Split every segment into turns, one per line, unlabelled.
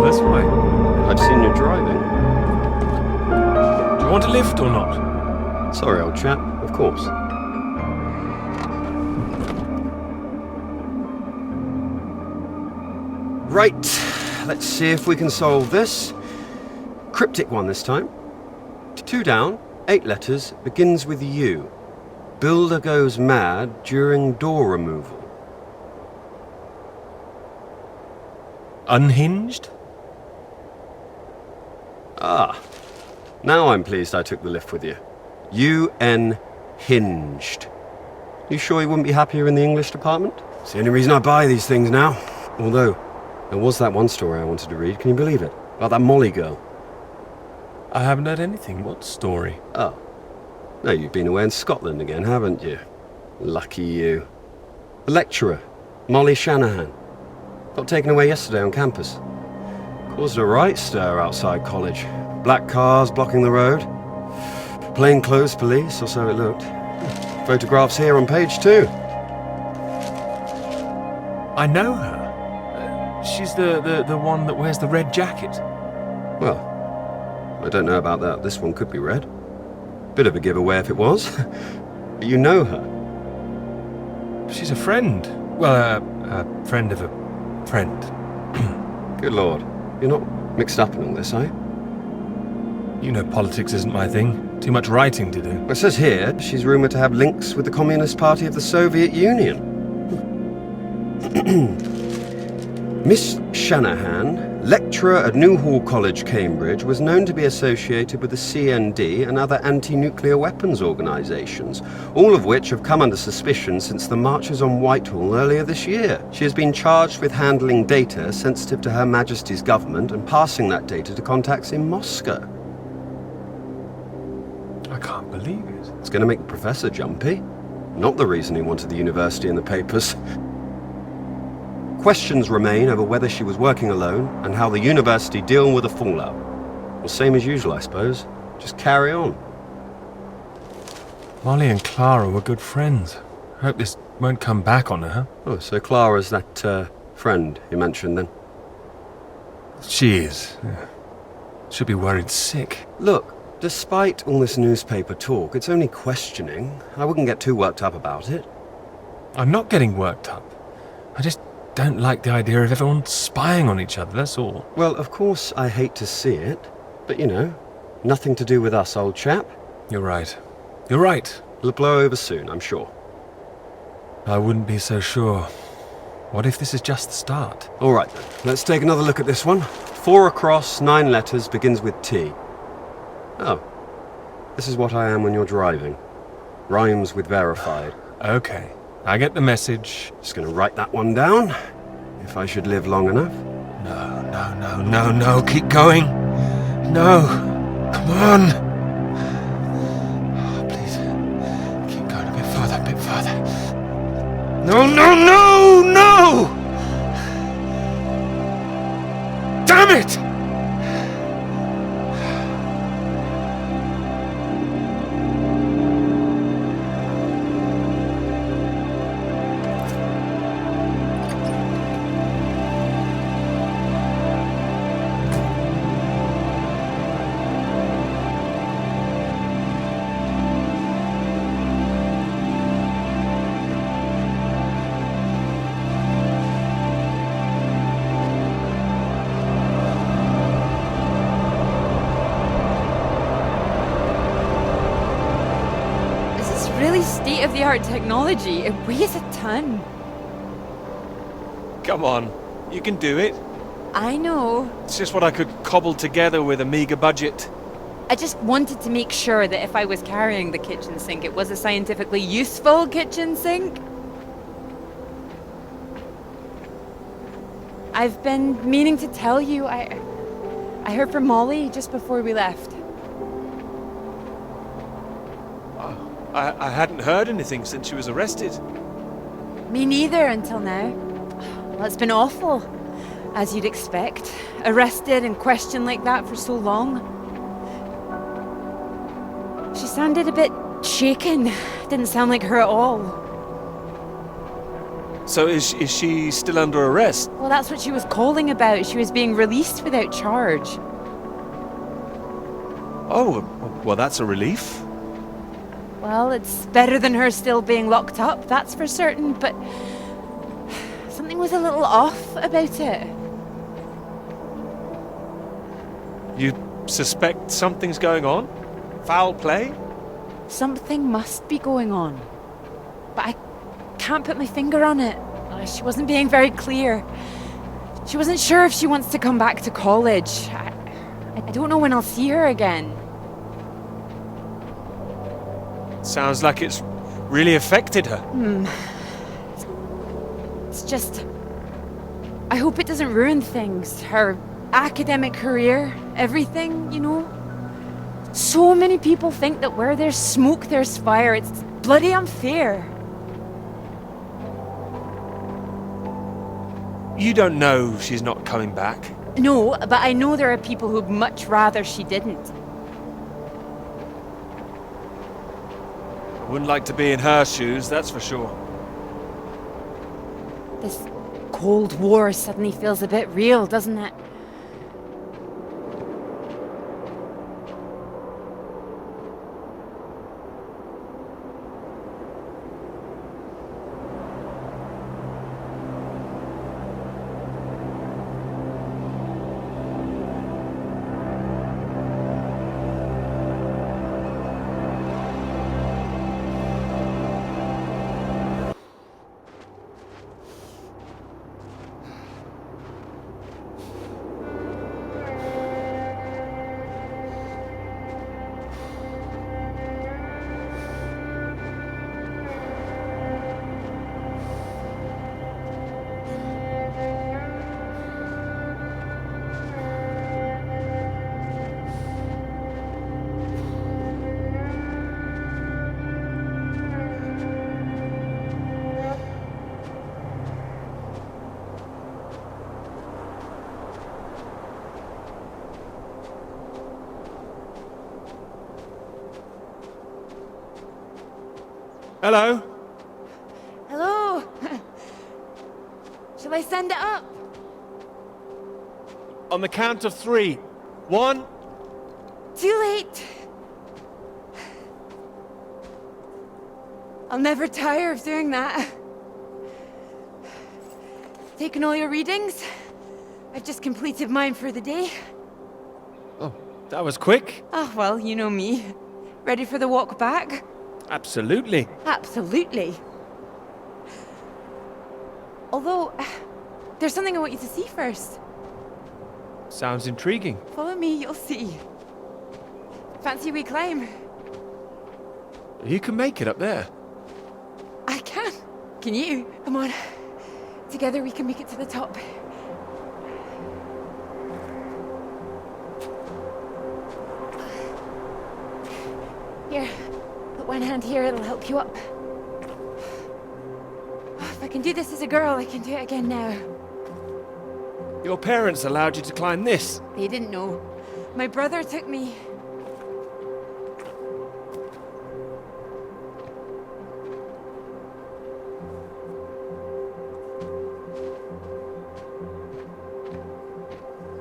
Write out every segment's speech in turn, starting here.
this way.
I've seen you driving.
Do you want a lift or not?
Sorry, old chap. Of course. Right. Let's see if we can solve this. Cryptic one this time. 2 down, 8 letters, begins with U. Builder goes mad during door removal.
Unhinged?
Ah. Now I'm pleased I took the lift with you. Hinged. You sure you wouldn't be happier in the English department? It's the only reason I buy these things now. Although, there was that one story I wanted to read, can you believe it? About that Molly girl.
I haven't heard anything. What story?
Oh. No, you've been away in Scotland again, haven't you? Lucky you. The lecturer, Molly Shanahan. Got taken away yesterday on campus. Caused a right stir outside college. Black cars blocking the road. Plainclothes police, or so it looked. Photographs here on page 2.
I know her. She's the one that wears the red jacket.
Well, I don't know about that. This one could be red. Bit of a giveaway if it was. But you know her.
She's a friend. Well, a friend of a friend.
Good Lord. You're not mixed up in all this, are you?
You know politics isn't my thing. Too much writing to do.
Well, it says here she's rumoured to have links with the Communist Party of the Soviet Union. Miss Shanahan, lecturer at Newhall College, Cambridge, was known to be associated with the CND and other anti-nuclear weapons organisations, all of which have come under suspicion since the marches on Whitehall earlier this year. She has been charged with handling data sensitive to Her Majesty's government and passing that data to contacts in Moscow.
I can't believe it.
It's going to make the professor jumpy. Not the reason he wanted the university in the papers. Questions remain over whether she was working alone and how the university deal with the fallout. Well, same as usual, I suppose. Just carry on.
Molly and Clara were good friends. I hope this won't come back on her.
Oh, so Clara's that, friend you mentioned then?
She is. Yeah. Should be worried sick.
Look, despite all this newspaper talk, it's only questioning. I wouldn't get too worked up about it.
I'm not getting worked up. I just don't like the idea of everyone spying on each other, that's all.
Well, of course I hate to see it, but you know, nothing to do with us, old chap.
You're right. You're right.
It'll blow over soon, I'm sure.
I wouldn't be so sure. What if this is just the start?
All right then, let's take another look at this one. 4 across, 9 letters, begins with T. Oh, this is what I am when you're driving. Rhymes with verified.
Okay, I get the message.
Just gonna write that one down, if I should live long enough.
No, keep going. No, come on. Oh, please, keep going a bit further. No! Damn it!
Really state-of-the-art technology. It weighs a ton.
Come on, you can do it.
I know.
It's just what I could cobble together with a meager budget.
I just wanted to make sure that if I was carrying the kitchen sink, it was a scientifically useful kitchen sink. I've been meaning to tell you, I heard from Molly just before we left.
I hadn't heard anything since she was arrested.
Me neither until now. Well, it's been awful, as you'd expect. Arrested and questioned like that for so long. She sounded a bit shaken. Didn't sound like her at all.
So is she still under arrest?
Well, that's what she was calling about. She was being released without charge.
Oh, well, that's a relief.
Well, it's better than her still being locked up, that's for certain, but something was a little off about it.
You suspect something's going on? Foul play?
Something must be going on. But I can't put my finger on it. She wasn't being very clear. She wasn't sure if she wants to come back to college. I don't know when I'll see her again.
Sounds like it's really affected her.
It's just... I hope it doesn't ruin things. Her academic career, everything, you know? So many people think that where there's smoke, there's fire. It's bloody unfair.
You don't know she's not coming back.
No, but I know there are people who'd much rather she didn't.
I wouldn't like to be in her shoes, that's for sure.
This Cold War suddenly feels a bit real, doesn't it?
Hello?
Hello? Shall I send it up?
On the count of 3. 1.
Too late. I'll never tire of doing that. Taken all your readings? I've just completed mine for the day.
Oh, that was quick.
Oh, well, you know me. Ready for the walk back?
Absolutely.
Absolutely. Although, there's something I want you to see first.
Sounds intriguing.
Follow me, you'll see. Fancy we climb?
You can make it up there.
I can. Can you? Come on. Together we can make it to the top. Here, put one hand here, it'll help you up. If I can do this as a girl, I can do it again now.
Your parents allowed you to climb this.
They didn't know. My brother took me.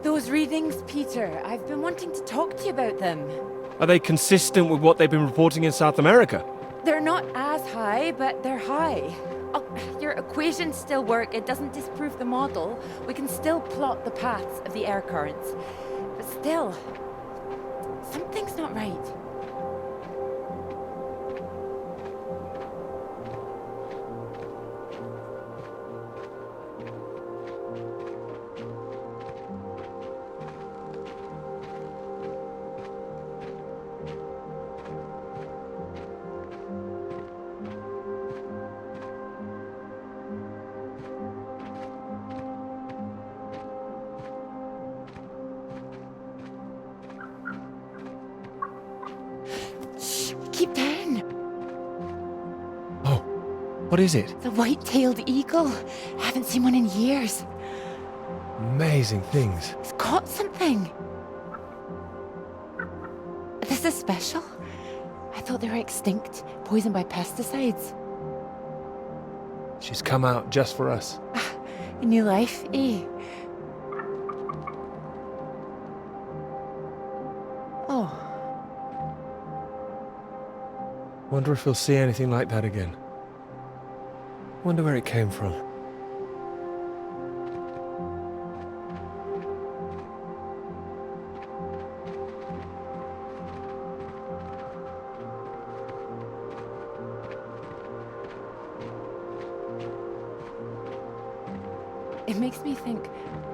Those readings, Peter, I've been wanting to talk to you about them.
Are they consistent with what they've been reporting in South America?
They're not as high, but they're high. Oh, your equations still work. It doesn't disprove the model. We can still plot the paths of the air currents. But still, something's not right. Keep down.
Oh, what is it?
The white-tailed eagle. I haven't seen one in years.
Amazing things.
It's caught something. This is special. I thought they were extinct, poisoned by pesticides.
She's come out just for us.
A new life, eh? Oh.
Wonder if we'll see anything like that again. Wonder where it came from.
It makes me think,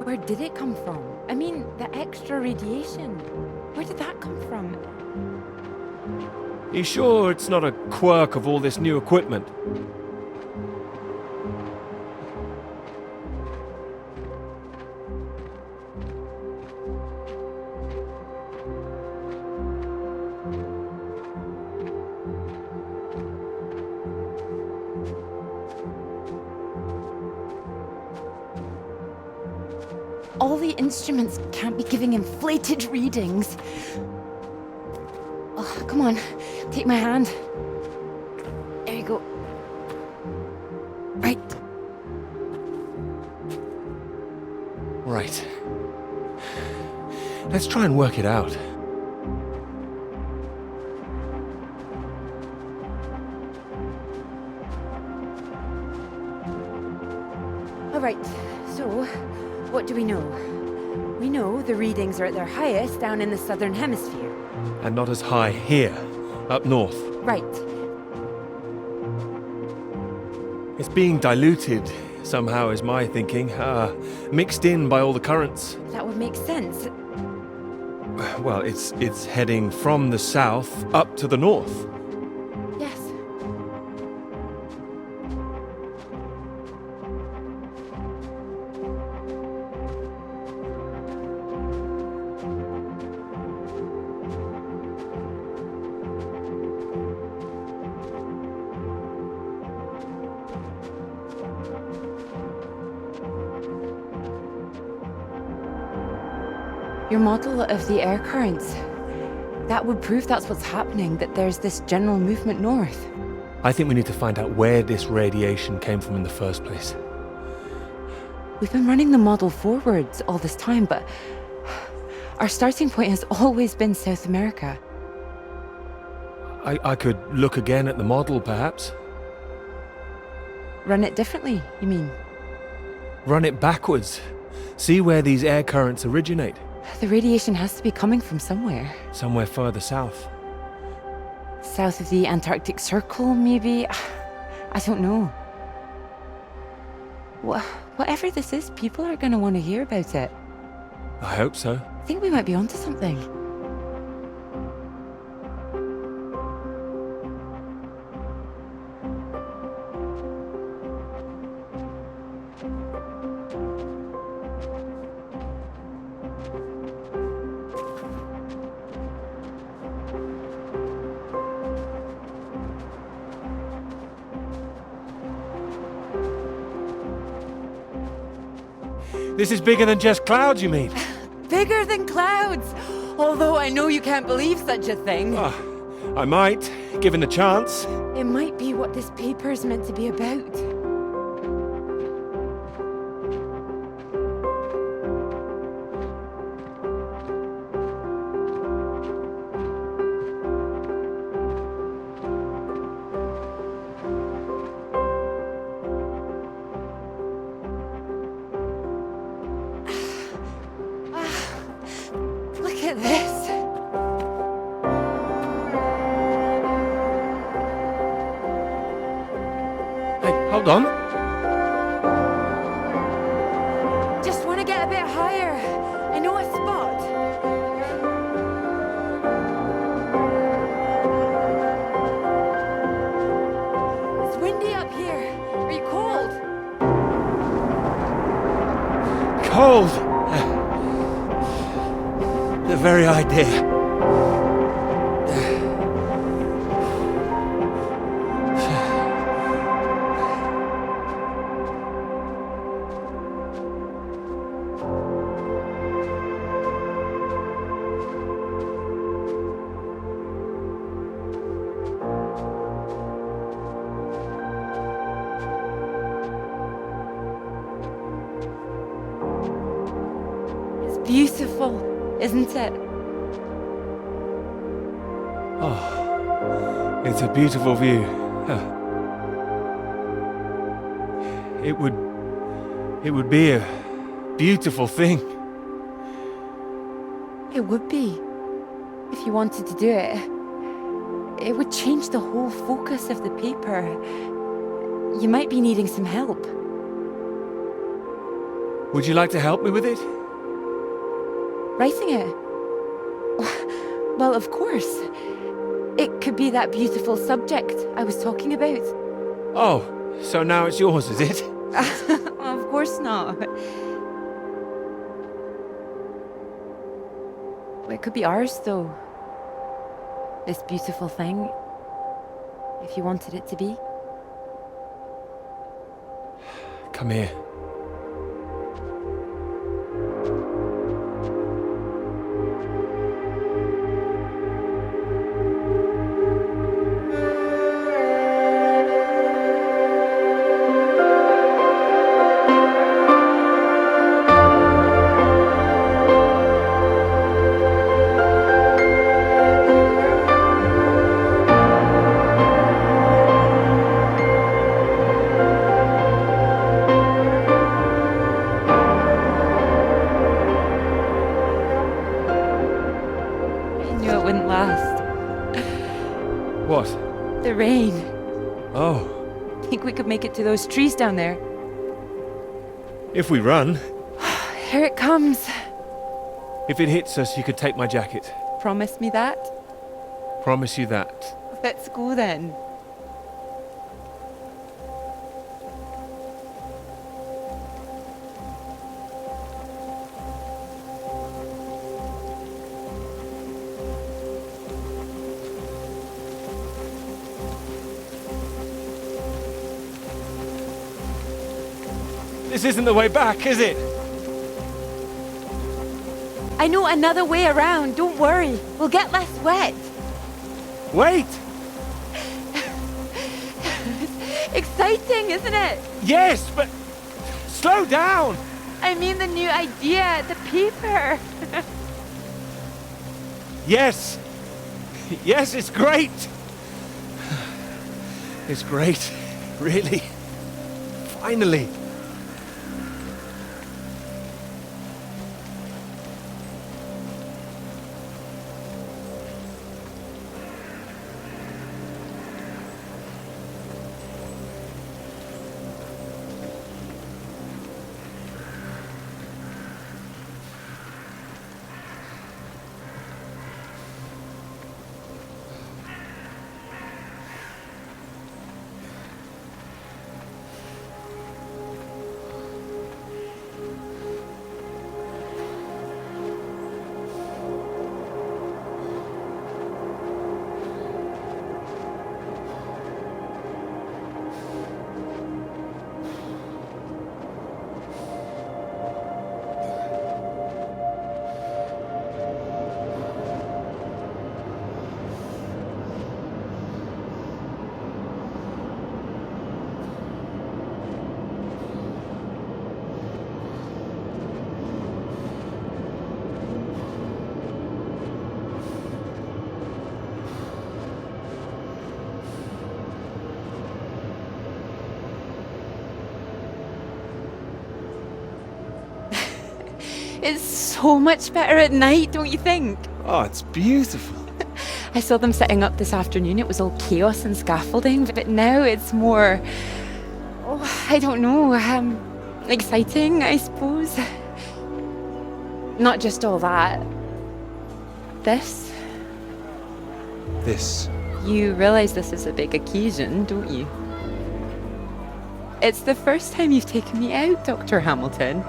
where did it come from? I mean, the extra radiation. Where did that come from?
You sure it's not a quirk of all this new equipment?
All the instruments can't be giving inflated readings. Oh, come on, take my hand. There you go. Right.
Right. Let's try and work it out.
All right, so what do we know? We know the readings are at their highest down in the southern hemisphere.
And not as high here, up north.
Right.
It's being diluted somehow, is my thinking. Mixed in by all the currents.
That would make sense.
Well, it's heading from the south up to the north.
Yes. Your model of the air currents, that would prove that's what's happening, that there's this general movement north.
I think we need to find out where this radiation came from in the first place.
We've been running the model forwards all this time, but our starting point has always been South America.
I could look again at the model, perhaps.
Run it differently, you mean?
Run it backwards. See where these air currents originate.
The radiation has to be coming from somewhere.
Somewhere further south.
South of the Antarctic Circle, maybe? I don't know. Whatever this is, people are going to want to hear about it.
I hope so.
I think we might be onto something.
This is bigger than just clouds, you mean?
Bigger than clouds! Although I know you can't believe such a thing.
I might, given the chance.
It might be what this paper's meant to be about. Look at this.
Hey, hold on.
Just want to get a bit higher. I know a spot. It's windy up here. Are you cold?
Cold. The very idea.
beautiful, isn't it?
Oh, it's a beautiful view. Huh. It would be a beautiful thing.
It would be, if you wanted to do it. It would change the whole focus of the paper. You might be needing some help.
Would you like to help me with it?
Writing it? Well, of course. It could be that beautiful subject I was talking about.
Oh, so now it's yours, is it?
Of course not. It could be ours, though. This beautiful thing. If you wanted it to be.
Come here. What?
The rain.
Oh.
Think we could make it to those trees down there?
If we run.
Here it comes.
If it hits us, you could take my jacket.
Promise me that?
Promise you that.
Let's go then.
This isn't the way back, is it?
I know another way around, don't worry. We'll get less wet.
Wait!
It's exciting, isn't it?
Yes, but slow down!
I mean the new idea, the paper.
Yes! Yes, it's great! It's great, really. Finally.
It's so much better at night, don't you think?
Oh, it's beautiful.
I saw them setting up this afternoon. It was all chaos and scaffolding, but now it's more, I don't know, exciting, I suppose. Not just all that. This.
This.
You realize this is a big occasion, don't you? It's the first time you've taken me out, Dr. Hamilton.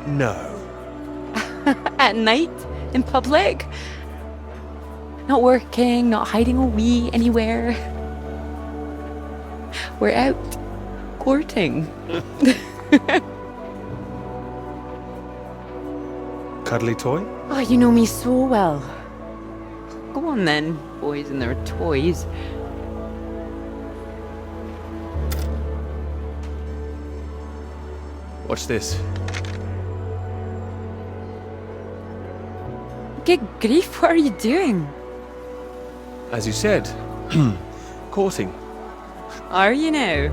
No.
At night, in public. Not working, not hiding a wee anywhere. We're out courting.
Cuddly toy?
Oh, you know me so well. Go on then, boys and their toys.
Watch this.
Good grief, what are you doing?
As you said, courting.
Are you now?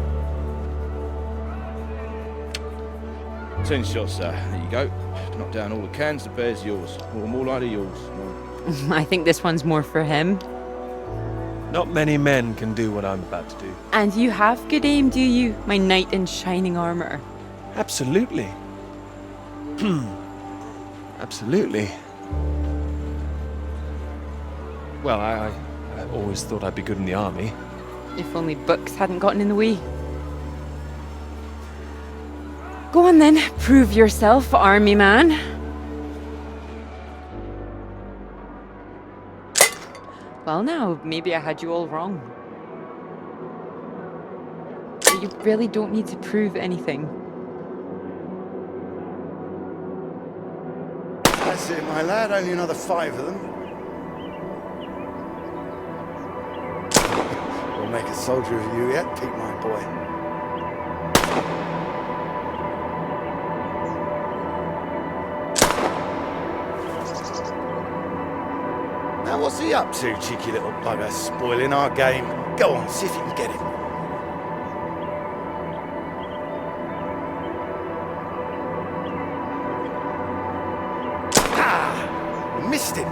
10 shots, sir. There you go. Knock down all the cans, the bear's yours. Or more likely yours.
I think this one's more for him.
Not many men can do what I'm about to do.
And you have good aim, do you, my knight in shining armour?
Absolutely. Absolutely. Well, I always thought I'd be good in the army.
If only books hadn't gotten in the way. Go on then, prove yourself, army man. Well now, maybe I had you all wrong. But you really don't need to prove anything.
That's it, my lad. Only another 5 of them. We'll make a soldier of you yet, Pete, my boy. Now, what's he up to, cheeky little bugger? Spoiling our game. Go on, see if you can get him. Ah! Missed him.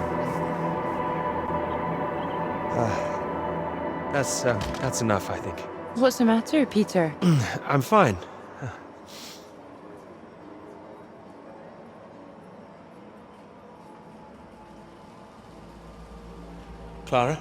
That's enough, I think.
What's the matter, Peter?
I'm fine. Clara?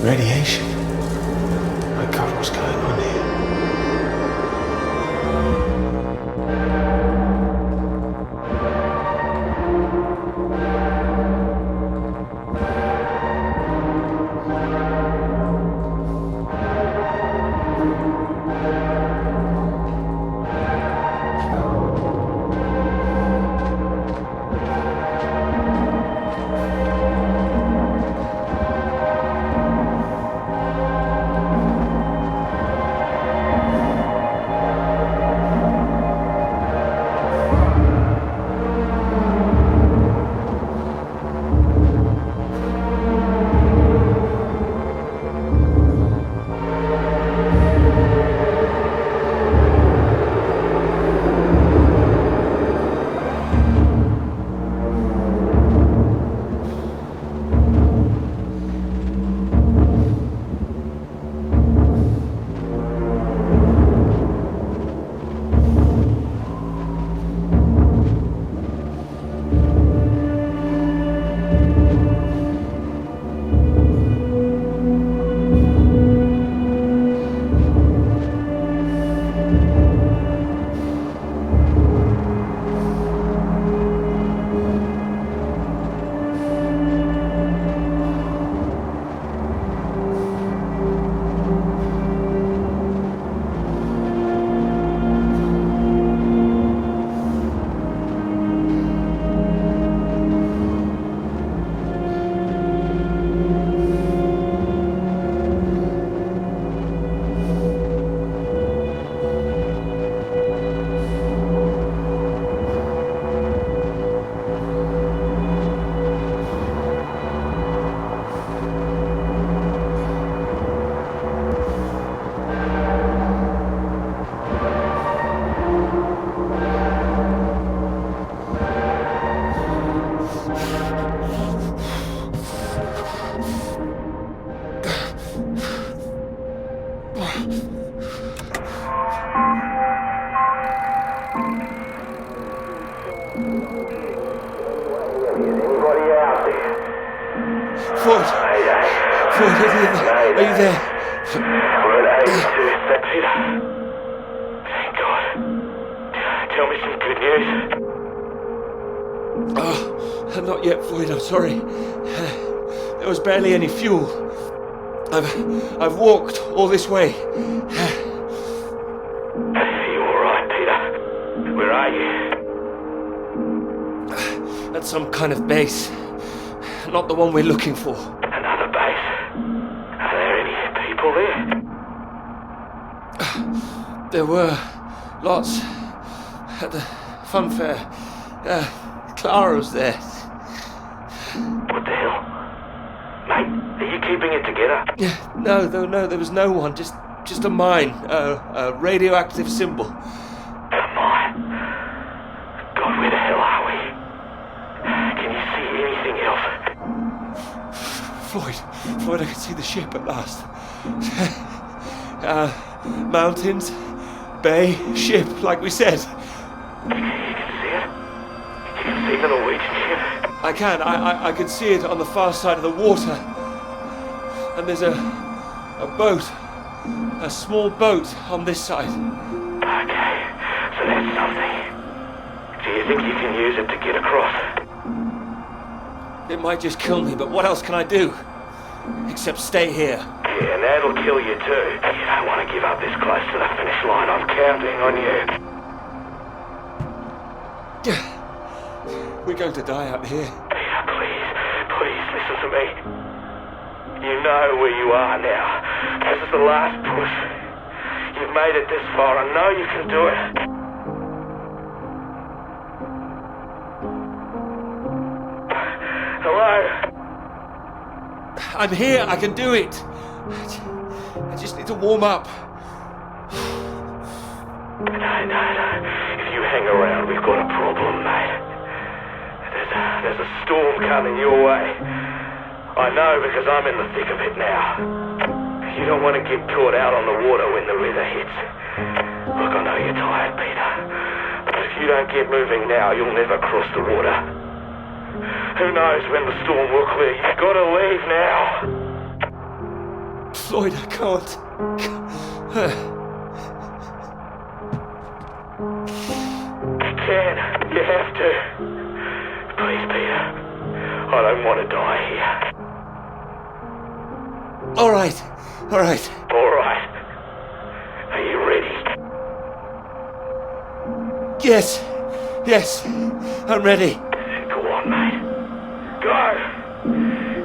Radiation. My God, what's going on here?
Floyd! Floyd, are you there?
We're at 82, Peter. Thank God. Tell me some good news.
Oh, not yet, Floyd, I'm sorry. There was barely any fuel. I've walked all this way.
Are you alright, Peter? Where are you?
At some kind of base. Not the one we're looking for.
Another base? Are there any people there?
There were lots at the fun fair. Clara was there.
What the hell? Mate, are you keeping it together?
Yeah, no, there was no one. Just a mine, a radioactive symbol.
A mine? God, where the hell are we? Can you see anything else?
Floyd, I can see the ship at last. Mountains, bay, ship, like we said.
You can see it? You can see the Norwegian ship?
I can see it on the far side of the water. And there's a boat, a small boat on this side.
Okay, so that's something. Do you think you can use it to get across?
It might just kill me, but what else can I do? Except stay here.
Yeah, and that'll kill you too. You don't want to give up this close to the finish line. I'm counting on you.
We're going to die out here.
Peter, please listen to me. You know where you are now. This is the last push. You've made it this far. I know you can do it. Hello?
I'm here, I can do it. I just need to warm up.
No. If you hang around, we've got a problem, mate. There's a storm coming your way. I know because I'm in the thick of it now. You don't want to get caught out on the water when the weather hits. Look, I know you're tired, Peter. But if you don't get moving now, you'll never cross the water. Who knows when the storm will clear? You've got to leave now.
Floyd, I can't.
You can. You have to. Please, Peter. I don't want to die here.
All right.
All right. Are you ready?
Yes, I'm ready.
Go on, mate. Go!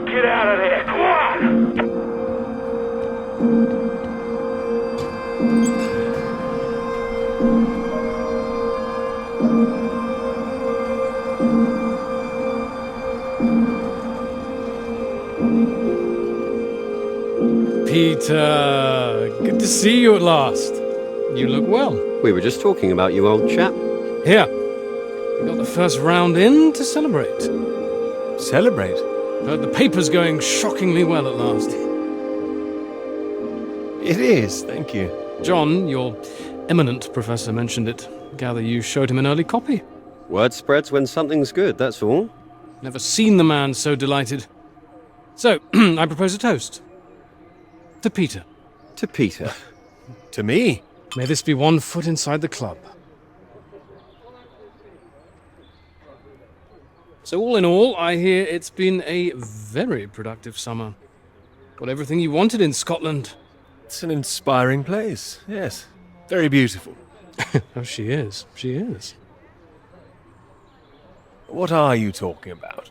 Get out of there, come on!
Peter, good to see you at last. You look well.
We were just talking about you, old chap.
Here, we got the first round in to celebrate.
Celebrate?
Heard the paper's going shockingly well at last.
It is, thank you.
John, your eminent professor, mentioned it. Gather you showed him an early copy.
Word spreads when something's good, that's all.
Never seen the man so delighted. So, I propose a toast. To Peter.
To Peter.
To me?
May this be one foot inside the club. So all in all, I hear it's been a very productive summer. Got everything you wanted in Scotland.
It's an inspiring place, yes. Very beautiful.
Oh, she is. She is.
What are you talking about?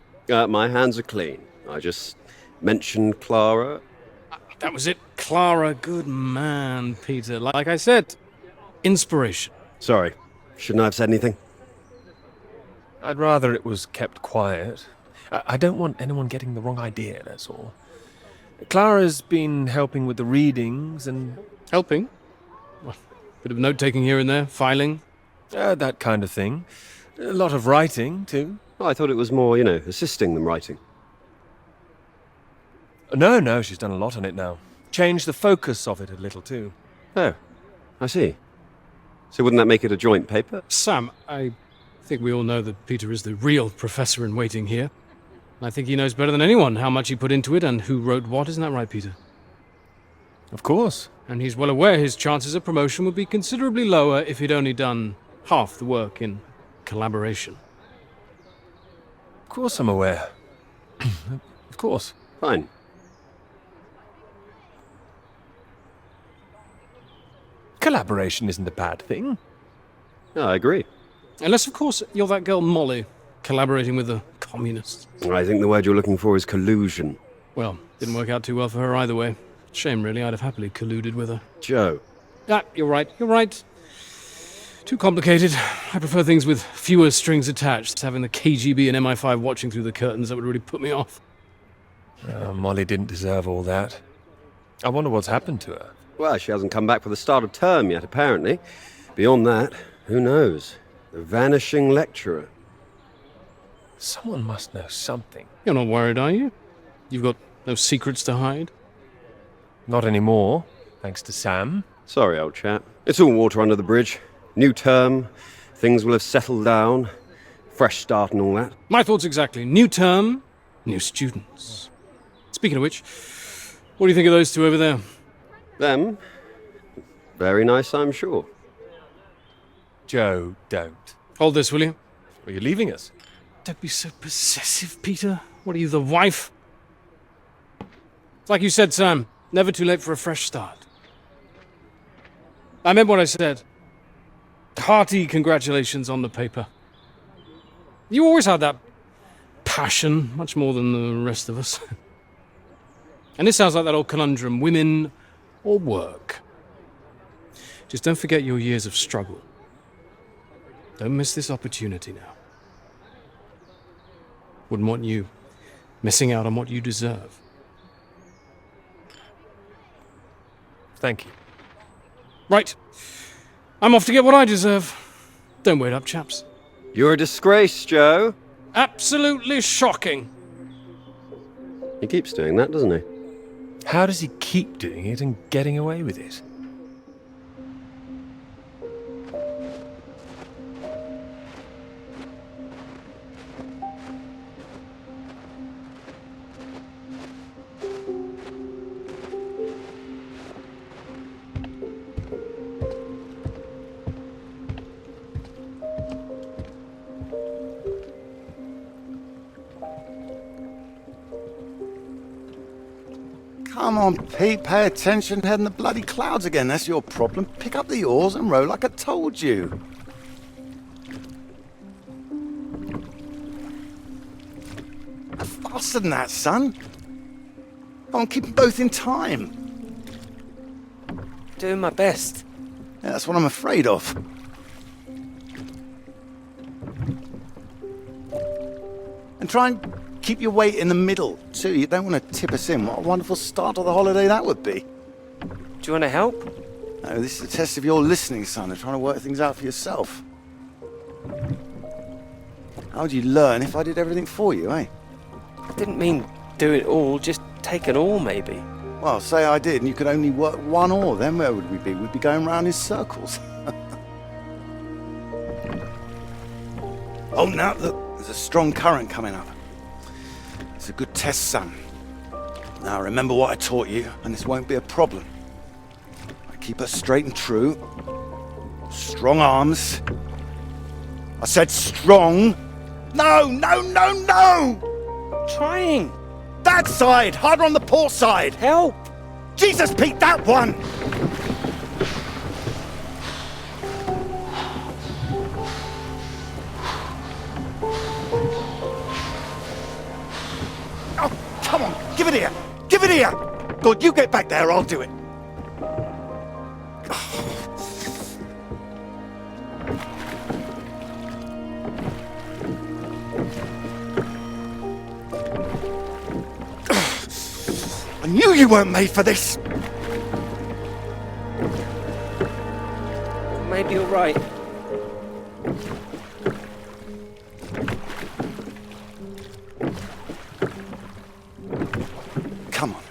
My hands are clean. I just mentioned Clara.
That was it. Clara, good man, Peter. Like I said, inspiration.
Sorry, shouldn't I have said anything?
I'd rather it was kept quiet. I don't want anyone getting the wrong idea, that's all. Clara's been helping with the readings and...
Helping? Well, bit of note-taking here and there, filing.
That kind of thing. A lot of writing, too.
Well, I thought it was more, assisting them writing.
No, she's done a lot on it now. Changed the focus of it a little, too.
Oh, I see. So wouldn't that make it a joint paper?
Sam, I think we all know that Peter is the real professor in waiting here. I think he knows better than anyone how much he put into it and who wrote what, isn't that right, Peter?
Of course.
And he's well aware his chances of promotion would be considerably lower if he'd only done half the work in collaboration.
Of course I'm aware. Of course.
Fine.
Collaboration isn't a bad thing.
No, I agree.
Unless, of course, you're that girl Molly, collaborating with the communists.
I think the word you're looking for is collusion.
Well, didn't work out too well for her either way. Shame, really. I'd have happily colluded with her.
Joe.
Ah, you're right. You're right. Too complicated. I prefer things with fewer strings attached. Having the KGB and MI5 watching through the curtains, that would really put me off.
Molly didn't deserve all that. I wonder what's happened to her.
Well, she hasn't come back for the start of term yet, apparently. Beyond that, who knows? The vanishing lecturer.
Someone must know something.
You're not worried, are you? You've got no secrets to hide?
Not anymore, thanks to Sam.
Sorry, old chap. It's all water under the bridge. New term, things will have settled down. Fresh start and all that.
My thoughts exactly. New term, new students. Speaking of which, what do you think of those two over there?
Them? Very nice, I'm sure.
Joe, don't.
Hold this, will you?
Are you leaving us?
Don't be so possessive, Peter. What are you, the wife? It's like you said, Sam. Never too late for a fresh start. I meant what I said. Hearty congratulations on the paper. You always had that passion, much more than the rest of us. And this sounds like that old conundrum, women or work. Just don't forget your years of struggle. Don't miss this opportunity now. Wouldn't want you missing out on what you deserve.
Thank you.
Right. I'm off to get what I deserve. Don't wait up, chaps.
You're a disgrace, Joe.
Absolutely shocking.
He keeps doing that, doesn't he?
How does he keep doing it and getting away with it?
Come on, Pete, pay attention, head in the bloody clouds again. That's your problem. Pick up the oars and row like I told you. Faster than that, son. Come on, keep them both in time.
Doing my best.
Yeah, that's what I'm afraid of. And try and keep your weight in the middle, too. You don't want to tip us in. What a wonderful start to the holiday that would be.
Do you want to help?
No, this is a test of your listening, son, and trying to work things out for yourself. How would you learn if I did everything for you, eh?
I didn't mean do it all, just take an oar, maybe.
Well, say I did, and you could only work one oar. Then where would we be? We'd be going round in circles. Oh, now look, there's a strong current coming up. It's a good test, son. Now remember what I taught you, and this won't be a problem. I keep her straight and true. Strong arms. I said strong. No, no, no, no!
Trying.
That side! Harder on the port side!
Help!
Jesus, Pete, that one! Oh, come on, give it here! Give it here! Good, you get back there, I'll do it. I knew you weren't made for this!
Maybe you're right.
Come on.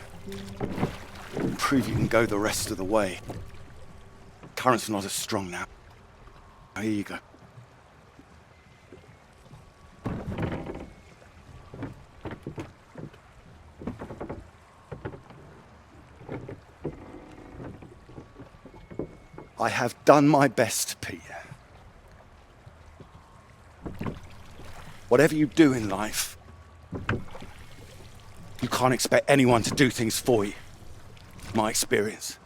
Prove you can go the rest of the way. Current's not as strong now. Here you go. I have done my best, Peter. Whatever you do in life, you can't expect anyone to do things for you. My experience.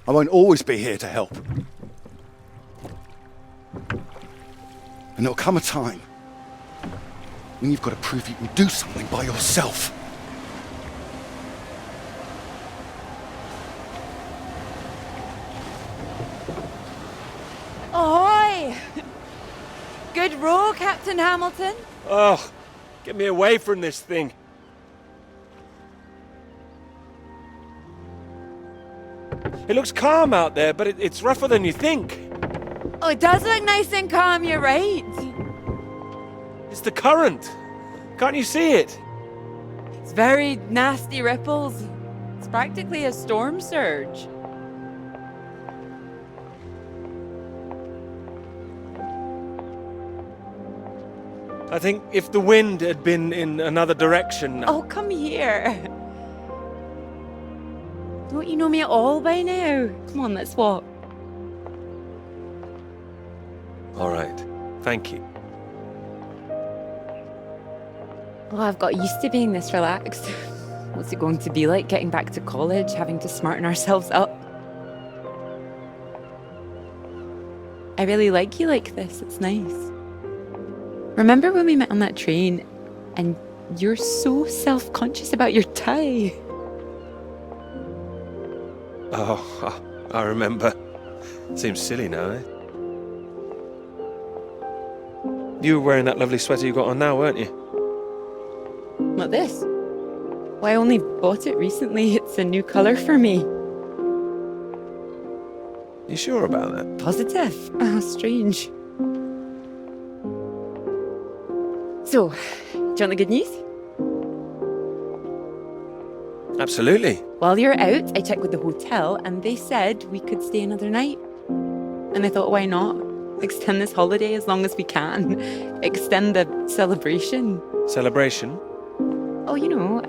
I won't always be here to help. And there'll come a time when you've got to prove you can do something by yourself.
Ahoy! Good row, Captain Hamilton.
Oh, get me away from this thing. It looks calm out there, but it's rougher than you think.
Oh, it does look nice and calm, you're right.
It's the current. Can't you see it?
It's very nasty ripples. It's practically a storm surge.
I think if the wind had been in another direction...
Oh, come here. Don't you know me at all by now? Come on, let's walk.
All right. Thank you.
Well, I've got used to being this relaxed. What's it going to be like getting back to college, having to smarten ourselves up? I really like you like this. It's nice. Remember when we met on that train and you're so self-conscious about your tie?
Oh, I remember. Seems silly now, eh? You were wearing that lovely sweater you got on now, weren't you?
Not this. Well, I only bought it recently. It's a new colour for me.
You sure about that?
Positive. Oh, strange. So, do you want the good news?
Absolutely.
While you're out, I checked with the hotel and they said we could stay another night. And I thought, why not? Extend this holiday as long as we can. Extend the celebration.
Celebration?
Oh, you know,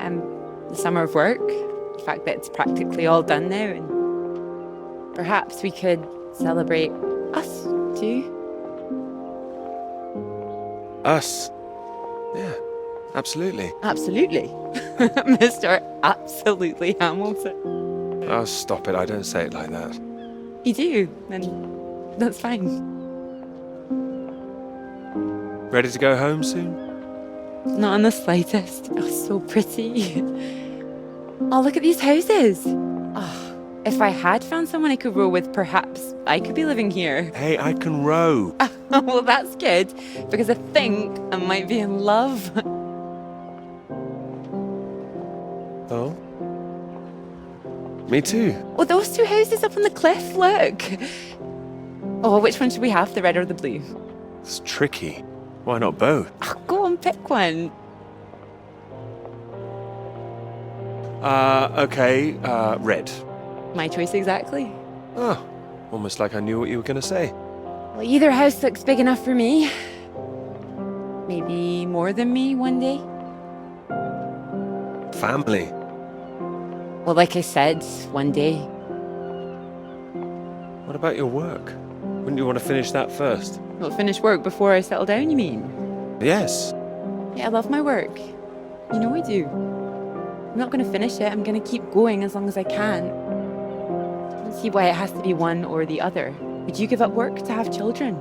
the summer of work. The fact that it's practically all done now. And perhaps we could celebrate us too.
Us? Yeah, absolutely.
Absolutely. Mr. Absolutely Hamilton.
Oh, stop it. I don't say it like that.
You do, and that's fine.
Ready to go home soon?
Not in the slightest. Oh, so pretty. Oh, look at these houses. Oh, if I had found someone I could row with, perhaps I could be living here.
Hey, I can row.
Well, that's good, because I think I might be in love.
Oh? Me too.
Oh, those two houses up on the cliff, look. Oh, which one should we have, the red or the blue?
It's tricky. Why not both?
Oh, go on, pick one.
Okay, red.
My choice exactly.
Oh, almost like I knew what you were going to say.
Well, either house looks big enough for me. Maybe more than me one day.
Family.
Well, like I said, one day.
What about your work? Wouldn't you want to finish that first?
Well, finish work before I settle down, you mean?
Yes.
Yeah, I love my work. You know I do. I'm not going to finish it. I'm going to keep going as long as I can. I don't see why it has to be one or the other. Would you give up work to have children?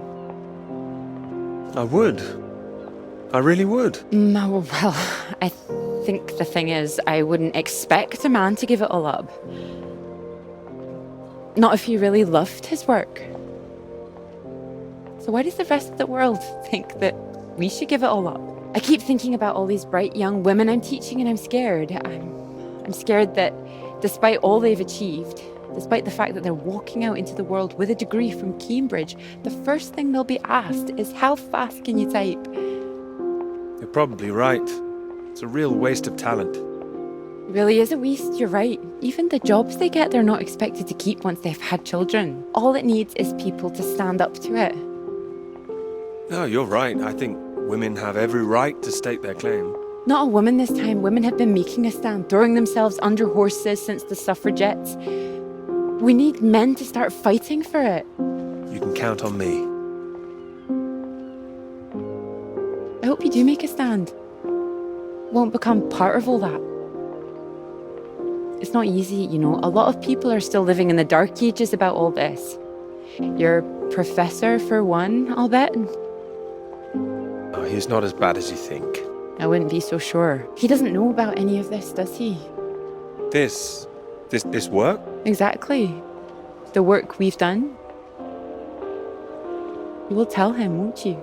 I would. I really would.
No, well, I think the thing is, I wouldn't expect a man to give it all up. Not if he really loved his work. So why does the rest of the world think that we should give it all up? I keep thinking about all these bright young women I'm teaching and I'm scared. I'm scared that despite all they've achieved, despite the fact that they're walking out into the world with a degree from Cambridge, the first thing they'll be asked is, how fast can you type?
You're probably right. It's a real waste of talent.
It really is a waste, you're right. Even the jobs they get, they're not expected to keep once they've had children. All it needs is people to stand up to it.
No, you're right. I think women have every right to stake their claim.
Not a woman this time. Women have been making a stand, throwing themselves under horses since the suffragettes. We need men to start fighting for it.
You can count on me.
I hope you do make a stand. Won't become part of all that. It's not easy, you know. A lot of people are still living in the dark ages about all this. Your professor, for one, I'll bet.
Oh, he's not as bad as you think.
I wouldn't be so sure. He doesn't know about any of this, does he?
This work?
Exactly. The work we've done. You will tell him, won't you?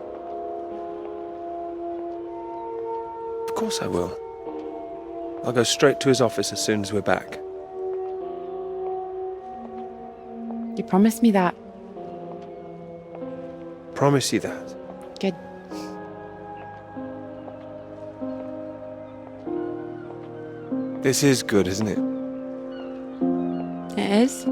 Of course I will. I'll go straight to his office as soon as we're back.
You promised me that.
Promise you that.
Good.
This is good, isn't it?
It is.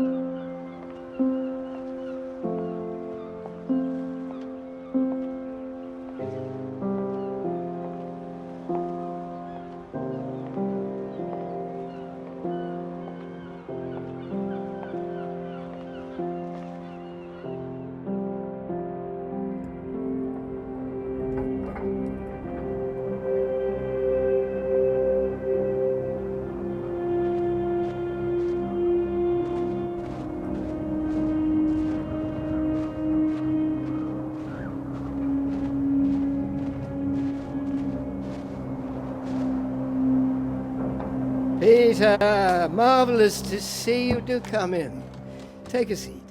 Peter, marvellous to see you. Do come in. Take a seat.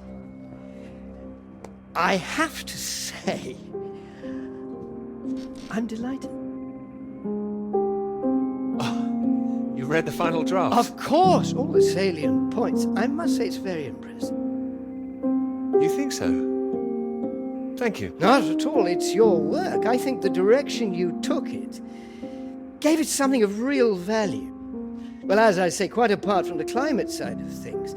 I have to say, I'm delighted.
Oh, you read the final draft?
Of course, all the salient points. I must say it's very impressive.
You think so? Thank you.
Not at all. It's your work. I think the direction you took it gave it something of real value. Well, as I say, quite apart from the climate side of things,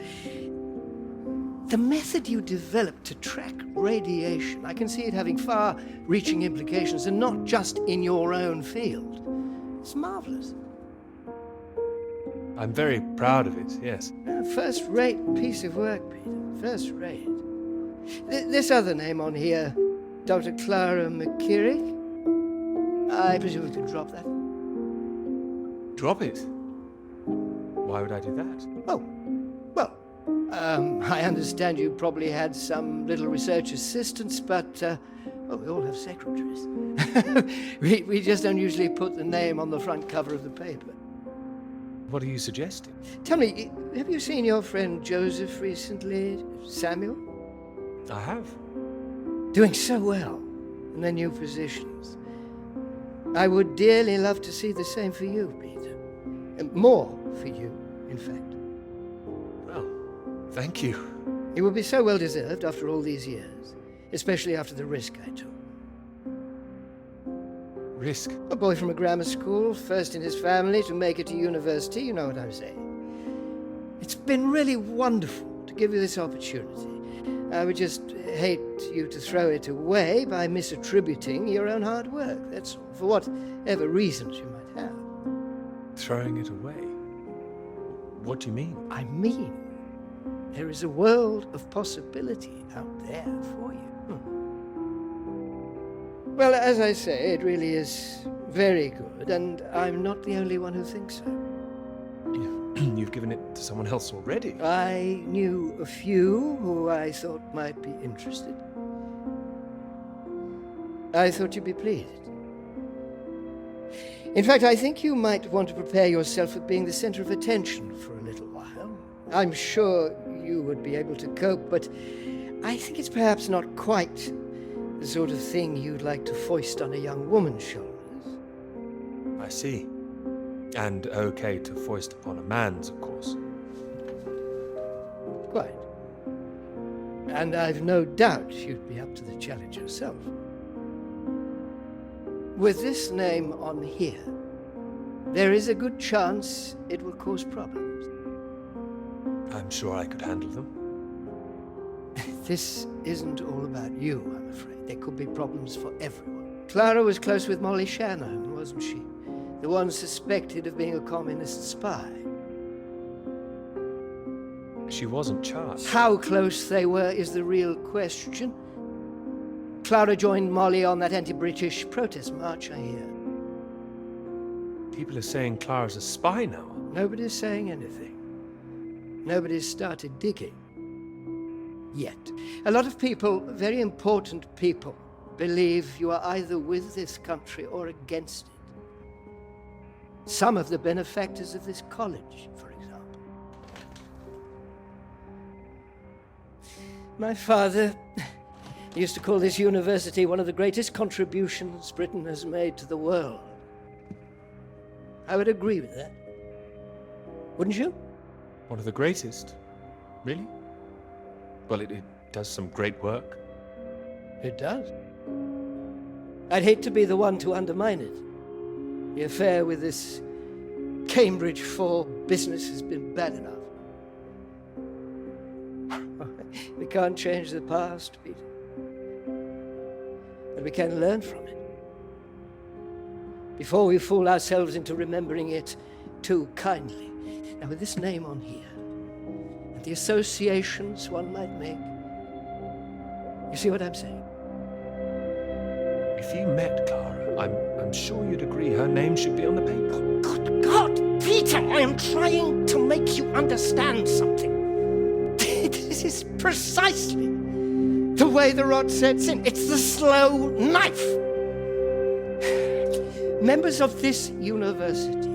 the method you developed to track radiation, I can see it having far-reaching implications, and not just in your own field. It's marvellous.
I'm very proud of it, yes.
First-rate piece of work, Peter. First-rate. This other name on here, Dr. Clara McKirrick, I presume we could drop that.
Drop it? Why would I do that?
Oh, well, I understand you probably had some little research assistants, but, well, we all have secretaries. we just don't usually put the name on the front cover of the paper.
What are you suggesting?
Tell me, have you seen your friend Joseph recently, Samuel?
I have.
Doing so well in their new positions. I would dearly love to see the same for you, Peter. And more for you, in fact.
Well, thank you.
It will be so well deserved after all these years, especially after the risk I took.
Risk?
A boy from a grammar school, first in his family to make it to university, you know what I'm saying. It's been really wonderful to give you this opportunity. I would just hate you to throw it away by misattributing your own hard work, that's all, for whatever reasons you might have.
Throwing it away? What do you mean?
I mean, there is a world of possibility out there for you. Well, as I say, it really is very good, and I'm not the only one who thinks so.
You've given it to someone else already.
I knew a few who I thought might be interested. I thought you'd be pleased. In fact, I think you might want to prepare yourself for being the center of attention for a little while. I'm sure you would be able to cope, but I think it's perhaps not quite the sort of thing you'd like to foist on a young woman's shoulders.
I see. And okay to foist upon a man's, of course.
Quite. And I've no doubt you'd be up to the challenge yourself. With this name on here, there is a good chance it will cause problems.
I'm sure I could handle them.
This isn't all about you, I'm afraid. There could be problems for everyone. Clara was close with Molly Shanahan, wasn't she? The one suspected of being a communist spy.
She wasn't charged.
How close they were is the real question. Clara joined Molly on that anti-British protest march, I hear.
People are saying Clara's a spy now.
Nobody's saying anything. Nobody's started digging. Yet. A lot of people, very important people, believe you are either with this country or against it. Some of the benefactors of this college, for example. My father used to call this university one of the greatest contributions Britain has made to the world. I would agree with that. Wouldn't you?
One of the greatest. Really? Well, it does some great work.
It does. I'd hate to be the one to undermine it. The affair with this Cambridge 4 business has been bad enough. We can't change the past, Peter. But we can learn from it. Before we fool ourselves into remembering it too kindly. Now, with this name on here, and the associations one might make, you see what I'm saying?
If you met Clara, I'm sure you'd agree her name should be on the paper.
Good God, Peter, I am trying to make you understand something. This is precisely the way the rot sets in. It's the slow knife. Members of this university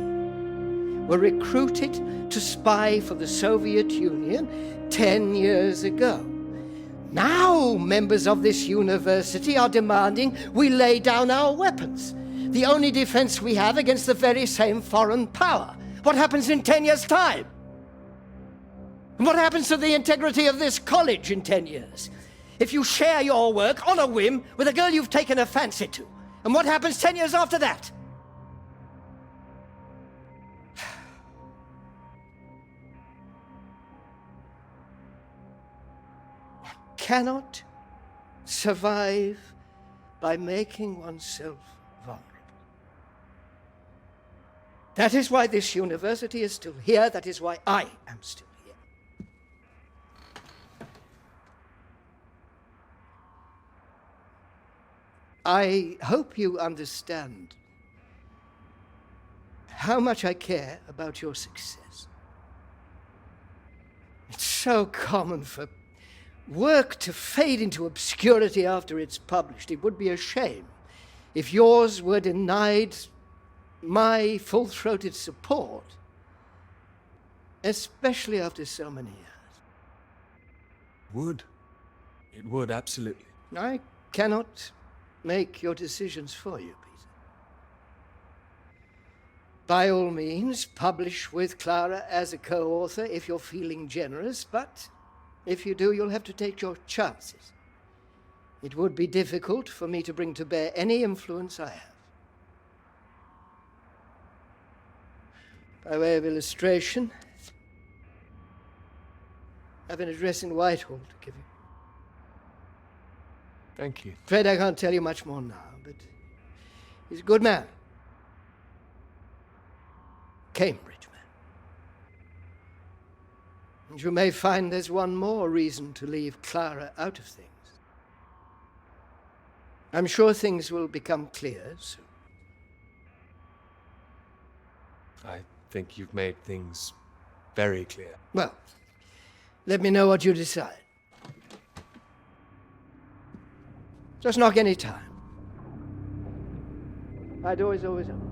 were recruited to spy for the Soviet Union 10 years ago. Now members of this university are demanding we lay down our weapons. The only defense we have against the very same foreign power. What happens in 10 years' time? And what happens to the integrity of this college in 10 years? If you share your work on a whim with a girl you've taken a fancy to. And what happens 10 years after that? Cannot survive by making oneself vulnerable. That is why this university is still here. That is why I am still here. I hope you understand how much I care about your success. It's so common for work to fade into obscurity after it's published. It would be a shame if yours were denied my full-throated support, especially after so many years.
It would, absolutely.
I cannot make your decisions for you, Peter. By all means, publish with Clara as a co-author if you're feeling generous, but if you do, you'll have to take your chances. It would be difficult for me to bring to bear any influence I have. By way of illustration, I have an address in Whitehall to give you.
Thank you.
Afraid I can't tell you much more now, but he's a good man. Cambridge man. And you may find there's one more reason to leave Clara out of things. I'm sure things will become clear soon.
I think you've made things very clear.
Well, let me know what you decide. Just knock any time. My door is always open.